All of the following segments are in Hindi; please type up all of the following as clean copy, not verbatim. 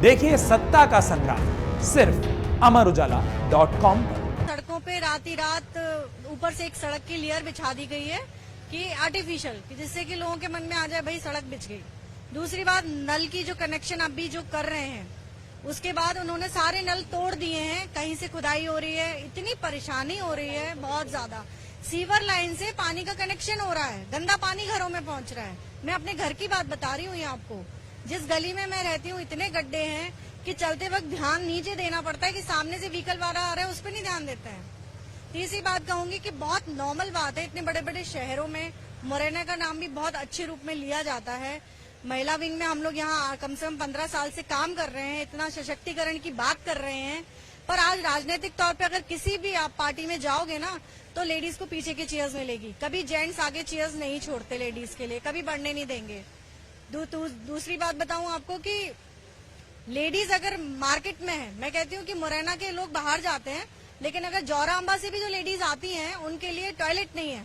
देखिए सत्ता का संग्राम सिर्फ अमरउजाला.com पर। सड़कों पे रात ही रात ऊपर से एक सड़क की लेयर बिछा दी गई है कि आर्टिफिशियल, कि जिससे कि लोगों के मन में आ जाए भाई सड़क बिछ गई। दूसरी बात, नल की जो कनेक्शन अभी जो कर रहे हैं, उसके बाद उन्होंने सारे नल तोड़ दिए हैं, कहीं से खुदाई हो रही है, इतनी परेशानी हो रही है बहुत ज्यादा। सीवर लाइन से पानी का कनेक्शन हो रहा है, गंदा पानी घरों में पहुंच रहा है। मैं अपने घर की बात बता रही हूँ आपको, जिस गली में मैं रहती हूँ इतने गड्ढे हैं कि चलते वक्त ध्यान नीचे देना पड़ता है कि सामने से व्हीकल वाला आ रहा है उस पर नहीं ध्यान देता है। तीसरी बात कहूंगी कि बहुत नॉर्मल बात है, इतने बड़े बड़े शहरों में मुरैना का नाम भी बहुत अच्छे रूप में लिया जाता है। महिला विंग में हम लोग यहाँ कम से कम 15 साल से काम कर रहे हैं, इतना सशक्तिकरण की बात कर रहे हैं। पर आज राजनीतिक तौर पे अगर किसी भी आप पार्टी में जाओगे ना, तो लेडीज को पीछे की चेयर्स मिलेगी। कभी जेंट्स आगे चेयर्स नहीं छोड़ते लेडीज के लिए, कभी बढ़ने नहीं देंगे। दूसरी बात बताऊं आपको कि लेडीज अगर मार्केट में है, मैं कहती हूँ कि मुरैना के लोग बाहर जाते हैं, लेकिन अगर जौराम्बा से भी जो लेडीज आती हैं उनके लिए टॉयलेट नहीं है,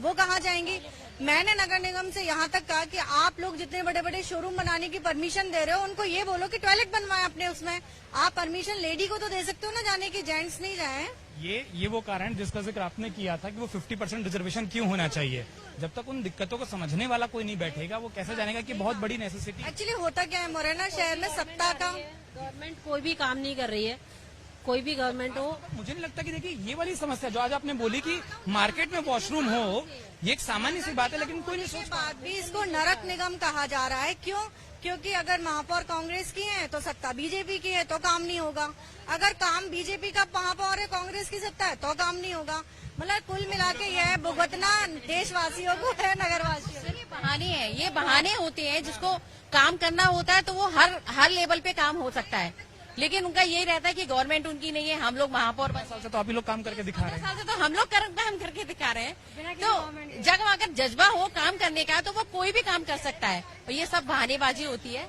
वो कहाँ जाएंगी। मैंने नगर निगम से यहाँ तक कहा कि आप लोग जितने बड़े बड़े शोरूम बनाने की परमिशन दे रहे हो, उनको ये बोलो कि टॉयलेट बनवाएं अपने उसमें। आप परमिशन लेडी को तो दे सकते हो ना जाने की, जेंट्स नहीं जाए। ये वो कारण जिसका जिक्र आपने किया था कि वो 50% रिजर्वेशन क्यों होना चाहिए। जब तक उन दिक्कतों को समझने वाला कोई नहीं बैठेगा, वो कैसे जानेगा कि बहुत बड़ी नेसेसिटी। एक्चुअली होता क्या है, मुरैना शहर में सत्ता का गवर्नमेंट कोई भी काम नहीं कर रही है, कोई भी गवर्नमेंट हो। मुझे नहीं लगता कि देखिए ये वाली समस्या जो आज आपने बोली कि मार्केट में वॉशरूम हो, ये एक सामान्य सी बात है, लेकिन कोई नहीं सोच बात भी इसको नरक निगम कहा जा रहा है। क्यों? क्योंकि अगर महापौर कांग्रेस की है तो सत्ता बीजेपी की है तो काम नहीं होगा। अगर काम बीजेपी का महापौर है, कांग्रेस की सत्ता है तो काम नहीं होगा। मतलब कुल मिला के यह भुगतना देशवासियों को है, नगरवासियों को। ये बहाने हैं, ये बहाने होते हैं। जिसको काम करना होता है तो वो हर लेवल पे काम हो सकता है, लेकिन उनका यही रहता है कि गवर्नमेंट उनकी नहीं है, हम लोग महापौर। 5 साल से तो आप ही लोग काम करके दिखा रहे हैं। 5 साल से तो हम लोग काम करके दिखा रहे हैं। तो जब अगर जज्बा हो काम करने का तो वो कोई भी काम कर सकता है, और ये सब बहानेबाजी होती है।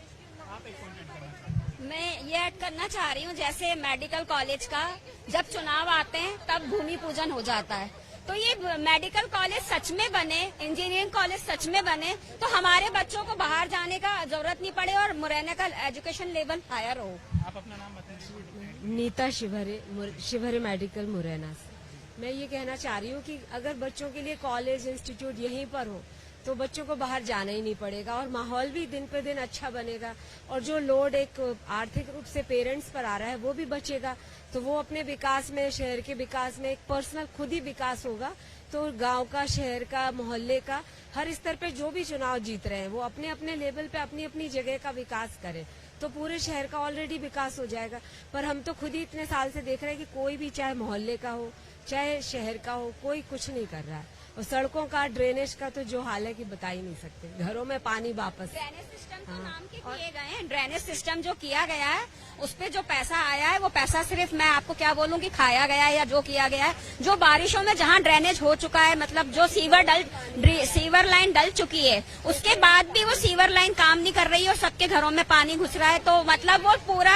मैं ये ऐड करना चाह रही हूँ, जैसे मेडिकल कॉलेज का जब चुनाव आते हैं तब भूमि पूजन हो जाता है, तो ये मेडिकल कॉलेज सच में बने, इंजीनियरिंग कॉलेज सच में बने, तो हमारे बच्चों को बाहर जाने का जरूरत नहीं पड़े और मुरैना का एजुकेशन लेवल हायर हो। आप अपना नाम बताएं। नीता शिवहरे मेडिकल मुरैना से। मैं ये कहना चाह रही हूँ कि अगर बच्चों के लिए कॉलेज इंस्टीट्यूट यहीं पर हो तो बच्चों को बाहर जाना ही नहीं पड़ेगा और माहौल भी दिन पे दिन अच्छा बनेगा, और जो लोड एक आर्थिक रूप से पेरेंट्स पर आ रहा है वो भी बचेगा। तो वो अपने विकास में, शहर के विकास में एक पर्सनल खुद ही विकास होगा। तो गांव का, शहर का, मोहल्ले का, हर स्तर पे जो भी चुनाव जीत रहे हैं वो अपने अपने लेवल पे अपनी अपनी जगह का विकास करें, तो पूरे शहर का ऑलरेडी विकास हो जाएगा। पर हम तो खुद ही इतने साल से देख रहे हैं कि कोई भी, चाहे मोहल्ले का हो चाहे शहर का हो, कोई कुछ नहीं कर रहा है। और सड़कों का, ड्रेनेज का तो जो हाल है कि बता ही नहीं सकते। घरों में पानी वापस। ड्रेनेज सिस्टम तो नाम के किए गए हैं, ड्रेनेज सिस्टम जो किया गया है उस पे जो पैसा आया है वो पैसा सिर्फ, मैं आपको क्या बोलूं कि खाया गया है या जो किया गया है। जो बारिशों में जहां ड्रेनेज हो चुका है, मतलब जो सीवर लाइन डल चुकी है, उसके बाद भी वो सीवर लाइन काम नहीं कर रही है और सबके घरों में पानी घुस रहा है, तो मतलब वो पूरा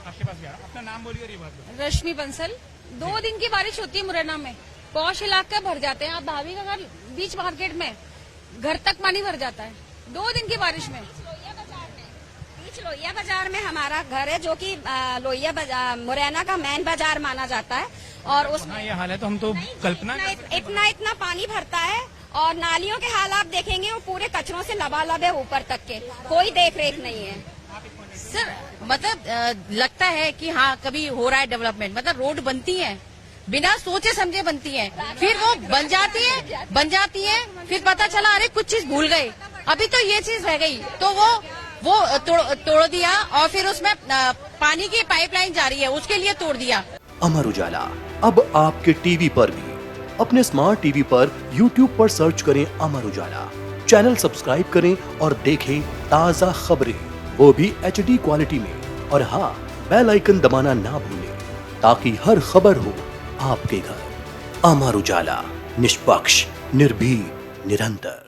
आपके पास गया। अपना नाम बोलिए और ये बात बताइए। रश्मि बंसल। 2 दिन की बारिश होती है मुरैना में, पौष इलाके भर जाते हैं। आप भाभी का घर बीच मार्केट में, घर तक पानी भर जाता है 2 दिन की बारिश में। लोहिया बाजार में हमारा घर है, जो कि लोहिया बाजार मुरैना का मेन बाजार माना जाता है, और उसमें ये हाल है तो हम तो कल्पना इतना पानी भरता है, और नालियों के हाल आप देखेंगे वो पूरे कचरों से लबालब है ऊपर तक के, कोई देख रेख नहीं है। सर मतलब लगता है कि हाँ कभी हो रहा है डेवलपमेंट, मतलब रोड बनती है बिना सोचे समझे बनती है, फिर वो बन जाती है, फिर पता चला अरे कुछ चीज भूल गए, अभी तो ये चीज रह गई, तो वो तोड़ दिया, और फिर उसमें पानी की पाइपलाइन जा रही है उसके लिए तोड़ दिया। अमर उजाला अब आपके टीवी पर भी। अपने स्मार्ट टीवी पर YouTube पर सर्च करें अमर उजाला, चैनल सब्सक्राइब करें और देखें ताज़ा खबरें, वो भी HD क्वालिटी में। और हाँ, बेल आइकन दबाना ना भूलें ताकि हर खबर हो आपके घर। अमर उजाला, निष्पक्ष, निर्भीक, निरंतर।